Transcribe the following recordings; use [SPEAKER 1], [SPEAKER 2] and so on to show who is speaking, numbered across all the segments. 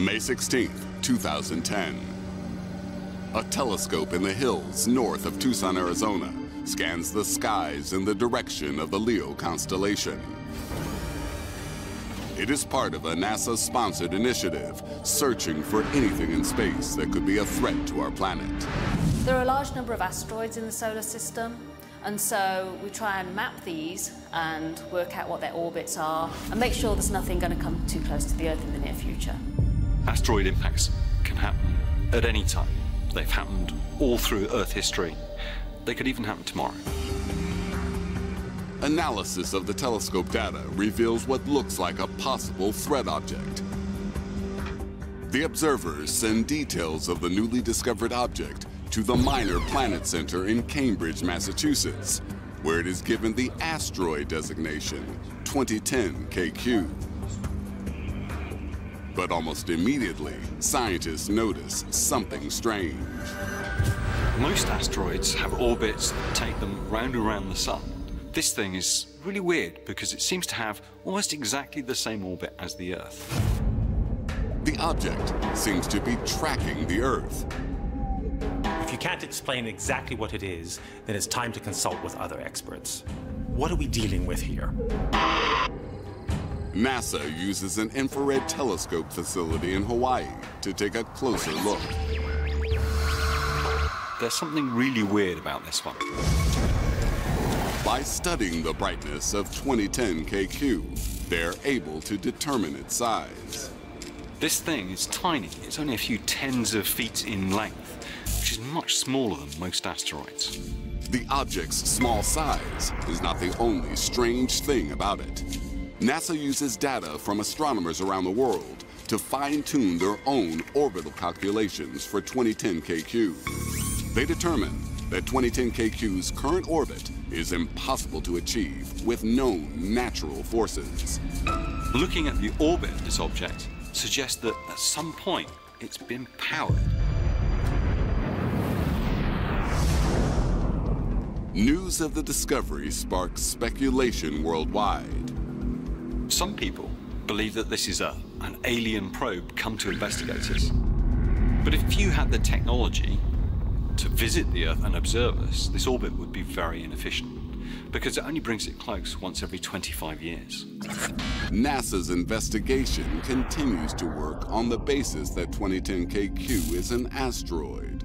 [SPEAKER 1] May 16, 2010. A telescope in the hills north of Tucson, Arizona, scans the skies in the direction of the Leo constellation. It is part of a NASA-sponsored initiative searching for anything in space that could be a threat to our planet.
[SPEAKER 2] There are a large number of asteroids in the solar system, and so we try and map these and work out what their orbits are and make sure there's nothing going to come too close to the Earth in the near future.
[SPEAKER 3] Asteroid impacts can happen at any time. They've happened all through Earth history. They could even happen tomorrow.
[SPEAKER 1] Analysis of the telescope data reveals what looks like a possible threat object. The observers send details of the newly discovered object to the Minor Planet Center in Cambridge, Massachusetts, where it is given the asteroid designation, 2010 KQ. But almost immediately, scientists notice something strange.
[SPEAKER 3] Most asteroids have orbits that take them round and round the sun. This thing is really weird because it seems to have almost exactly the same orbit as the Earth.
[SPEAKER 1] The object seems to be tracking the Earth.
[SPEAKER 4] If you can't explain exactly what it is, then it's time to consult with other experts. What are we dealing with here?
[SPEAKER 1] NASA uses an infrared telescope facility in Hawaii to take a closer look.
[SPEAKER 3] There's something really weird about this one.
[SPEAKER 1] By studying the brightness of 2010 KQ, they're able to determine its size.
[SPEAKER 3] This thing is tiny. It's only a few tens of feet in length, which is much smaller than most asteroids.
[SPEAKER 1] The object's small size is not the only strange thing about it. NASA uses data from astronomers around the world to fine-tune their own orbital calculations for 2010 KQ. They determine that 2010 KQ's current orbit is impossible to achieve with known natural forces.
[SPEAKER 3] Looking at the orbit of this object suggests that at some point it's been powered.
[SPEAKER 1] News of the discovery sparks speculation worldwide.
[SPEAKER 3] Some people believe that this is an alien probe come to investigate us. But if you had the technology to visit the Earth and observe us, this orbit would be very inefficient because it only brings it close once every 25 years.
[SPEAKER 1] NASA's investigation continues to work on the basis that 2010 KQ is an asteroid.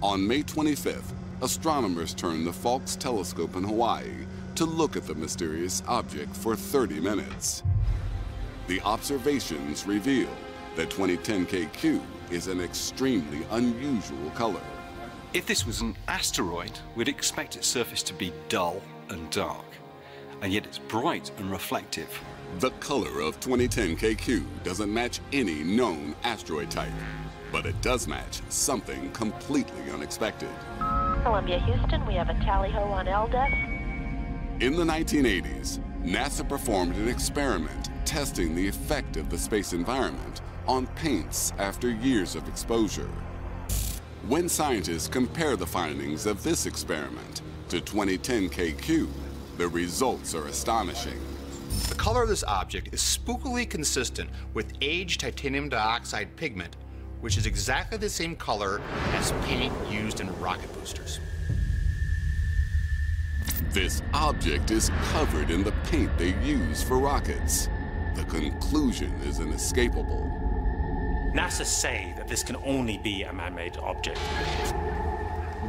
[SPEAKER 1] On May 25th, astronomers turned the Phelps telescope in Hawaii to look at the mysterious object for 30 minutes. The observations reveal that 2010 KQ is an extremely unusual color.
[SPEAKER 3] If this was an asteroid, we'd expect its surface to be dull and dark, and yet it's bright and reflective.
[SPEAKER 1] The color of 2010 KQ doesn't match any known asteroid type, but it does match something completely unexpected.
[SPEAKER 5] Columbia, Houston, we have a tally-ho on LDEF.
[SPEAKER 1] In the 1980s, NASA performed an experiment testing the effect of the space environment on paints after years of exposure. When scientists compare the findings of this experiment to 2010 KQ, the results are astonishing.
[SPEAKER 6] The color of this object is spookily consistent with aged titanium dioxide pigment, which is exactly the same color as paint used in rocket boosters.
[SPEAKER 1] This object is covered in the paint they use for rockets. The conclusion is inescapable.
[SPEAKER 4] NASA say that this can only be a man-made object.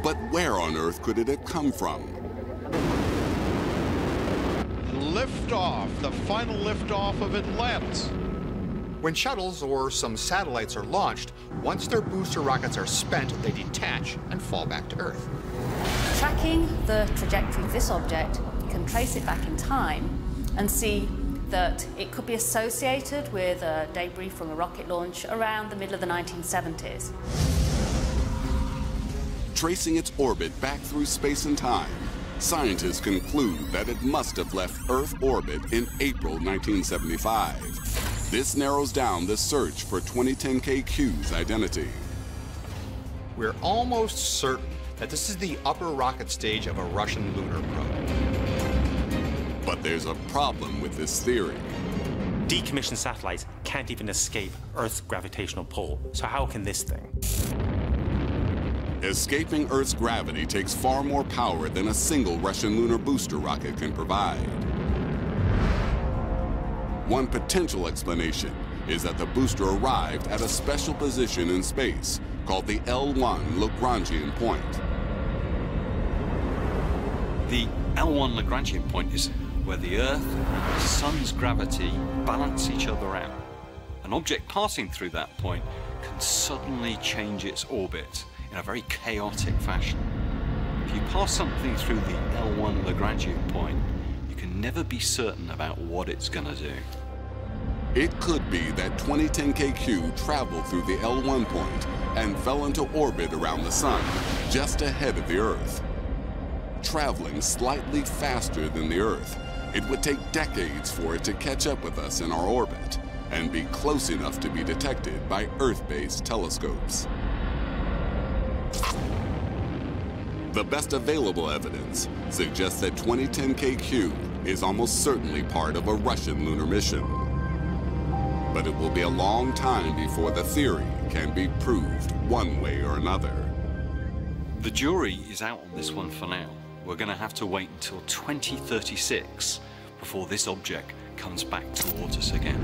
[SPEAKER 1] But where on Earth could it have come from?
[SPEAKER 7] Liftoff, the final liftoff of Atlantis.
[SPEAKER 6] When shuttles or some satellites are launched, once their booster rockets are spent, they detach and fall back to Earth.
[SPEAKER 2] Tracking the trajectory of this object, you can trace it back in time and see that it could be associated with a debris from a rocket launch around the middle of the 1970s.
[SPEAKER 1] Tracing its orbit back through space and time, scientists conclude that it must have left Earth orbit in April 1975. This narrows down the search for 2010 KQ's identity.
[SPEAKER 6] We're almost certain that this is the upper rocket stage of a Russian lunar probe.
[SPEAKER 1] But there's a problem with this theory.
[SPEAKER 4] Decommissioned satellites can't even escape Earth's gravitational pull. So how can this thing?
[SPEAKER 1] Escaping Earth's gravity takes far more power than a single Russian lunar booster rocket can provide. One potential explanation is that the booster arrived at a special position in space called the L1 Lagrangian point.
[SPEAKER 3] The L1 Lagrangian point is where the Earth and the Sun's gravity balance each other out. An object passing through that point can suddenly change its orbit in a very chaotic fashion. If you pass something through the L1 Lagrangian point, you can never be certain about what it's going to do.
[SPEAKER 1] It could be that 2010KQ traveled through the L1 point and fell into orbit around the Sun, just ahead of the Earth. Traveling slightly faster than the Earth, it would take decades for it to catch up with us in our orbit and be close enough to be detected by Earth-based telescopes. The best available evidence suggests that 2010KQ is almost certainly part of a Russian lunar mission. But it will be a long time before the theory can be proved one way or another.
[SPEAKER 3] The jury is out on this one for now. We're going to have to wait until 2036 before this object comes back towards us again.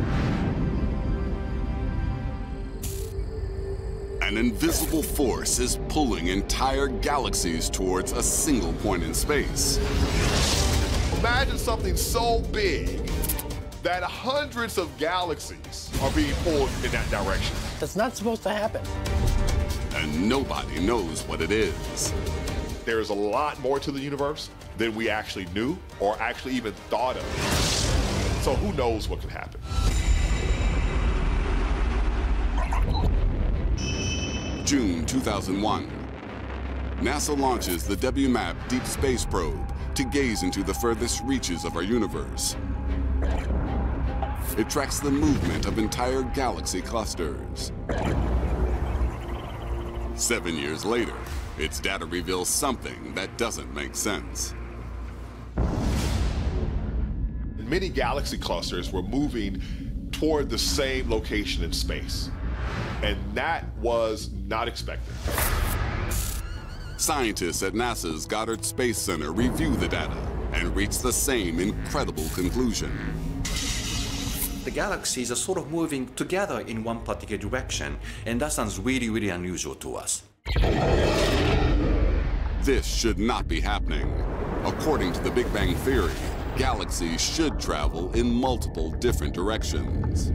[SPEAKER 1] An invisible force is pulling entire galaxies towards a single point in space.
[SPEAKER 8] Imagine something so big that hundreds of galaxies are being pulled in that direction.
[SPEAKER 9] That's not supposed to happen.
[SPEAKER 1] And nobody knows what it is.
[SPEAKER 8] There's a lot more to the universe than we actually knew or actually even thought of. So who knows what could happen?
[SPEAKER 1] June 2001. NASA launches the WMAP Deep Space Probe to gaze into the furthest reaches of our universe. It tracks the movement of entire galaxy clusters. 7 years later, its data reveals something that doesn't make sense.
[SPEAKER 8] Many galaxy clusters were moving toward the same location in space, and that was not expected.
[SPEAKER 1] Scientists at NASA's Goddard Space Center review the data and reach the same incredible conclusion.
[SPEAKER 10] The galaxies are sort of moving together in one particular direction, and that sounds really, really unusual to us.
[SPEAKER 1] This should not be happening. According to the Big Bang Theory, galaxies should travel in multiple different directions.